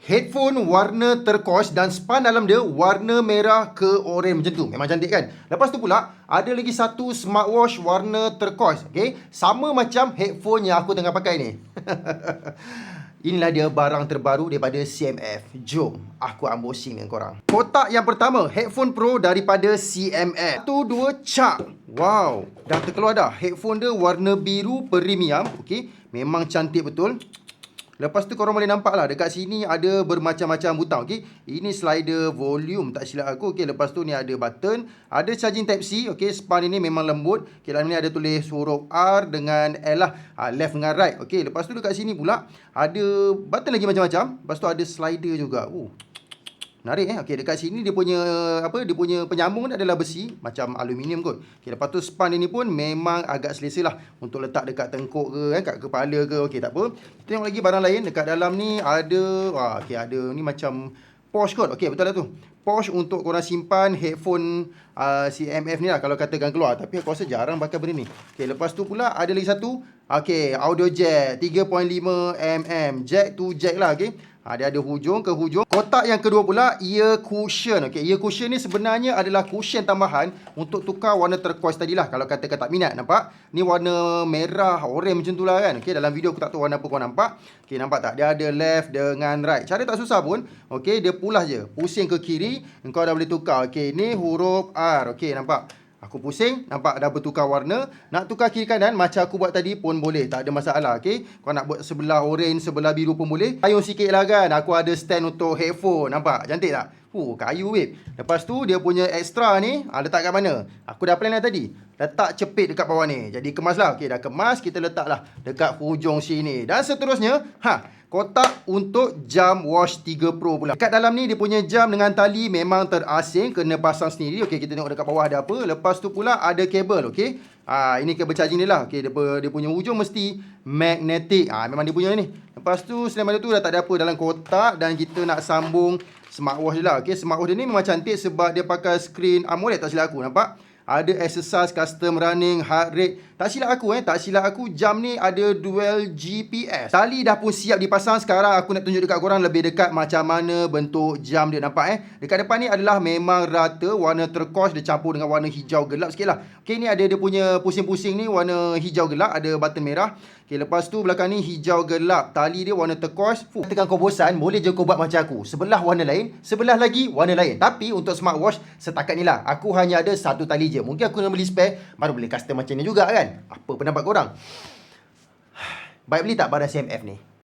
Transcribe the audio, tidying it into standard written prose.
Headphone warna turquoise dan span dalam dia warna merah ke oranye macam tu. Memang cantik kan? Lepas tu pula, ada lagi satu smartwatch warna turquoise. Okay? Sama macam headphone yang aku tengah pakai ni. Inilah dia barang terbaru daripada CMF. Jom, aku unboxing dengan korang. Kotak yang pertama, headphone pro daripada CMF. 1, 2, cak. Wow, dah terkeluar dah. Headphone dia warna biru premium. Okay? Memang cantik betul. Lepas tu korang boleh nampak lah, dekat sini ada bermacam-macam butang. Okay? Ini slider volume, tak silap aku. Okay? Lepas tu ni ada button, ada charging type C. Okay? Span ini memang lembut. Okay? Dalam ni ada tulis huruf R dengan L lah, left dengan right. Okay? Lepas tu dekat sini pula ada button lagi macam-macam. Lepas tu ada slider juga. Menarik Okey, dekat sini dia punya dia punya penyambung adalah besi macam aluminium kot. Okey, lepas tu span ini pun memang agak selesa lah untuk letak dekat tengkuk ke kat kepala ke. Okey, tak apa. Kita tengok lagi barang lain dekat dalam ni ada okey, ada ni macam pouch kot. Okey, betul lah tu. Pouch untuk korang simpan headphone CMF ni lah kalau katakan keluar. Tapi aku rasa jarang pakai benda ni. Okey, lepas tu pula ada lagi satu. Okey, audio jack 3.5mm. Jack to jack lah. Okey. Dia ada hujung ke hujung. Kotak yang kedua pula, ear cushion. Okay, ear cushion ni sebenarnya adalah cushion tambahan untuk tukar warna turquoise tadi lah. Kalau katakan tak minat, nampak? Ni warna merah, orange macam tu lah kan. Okay, dalam video aku tak tahu warna apa kau nampak. Okay, nampak tak? Dia ada left dengan right. Cara tak susah pun. Okay, dia pulas je. Pusing ke kiri, engkau dah boleh tukar. Okay, ni huruf R. Okay, nampak? Aku pusing, nampak dah bertukar warna. Nak tukar kiri kanan macam aku buat tadi pun boleh. Tak ada masalah, okay? Kau nak buat sebelah orange, sebelah biru pun boleh. Kayu sikit lah kan. Aku ada stand untuk headphone. Nampak? Cantik tak? Kayu weh. Lepas tu dia punya extra ni, letak kat mana? Aku dah plan lah tadi. Letak cepit dekat bawah ni. Jadi kemas lah. Okay, dah kemas. Kita letak lah dekat hujung sini. Dan seterusnya, kotak untuk jam Watch 3 Pro pula. Dekat dalam ni dia punya jam dengan tali memang terasing, kena pasang sendiri. Okey, kita tengok dekat bawah ada apa. Lepas tu pula ada kabel, okey. Ini kabel charging dia lah. Okey, dia punya hujung mesti magnetic. Memang dia punya ni. Lepas tu selain daripada tu dah tak ada apa dalam kotak dan kita nak sambung smartwatch dia lah. Okey, smartwatch dia ni memang cantik sebab dia pakai screen AMOLED, tak silap aku, nampak? Ada exercise custom running, heart rate. Tak silap aku jam ni ada dual GPS. Tali dah pun siap dipasang. Sekarang aku nak tunjuk dekat korang lebih dekat macam mana bentuk jam dia, nampak Dekat depan ni adalah memang rata warna turquoise dia campur dengan warna hijau gelap sikit lah. Okay, ni ada dia punya pusing-pusing ni warna hijau gelap, ada button merah. Okay, lepas tu belakang ni hijau gelap. Tali dia warna turquoise. Katakan kau bosan, boleh je kau buat macam aku. Sebelah warna lain, sebelah lagi warna lain. Tapi untuk smartwatch setakat ni lah, aku hanya ada satu tali je. Mungkin aku nak beli spare, baru boleh custom macam ni juga kan. Apa pendapat korang? Baik beli tak barang CMF ni?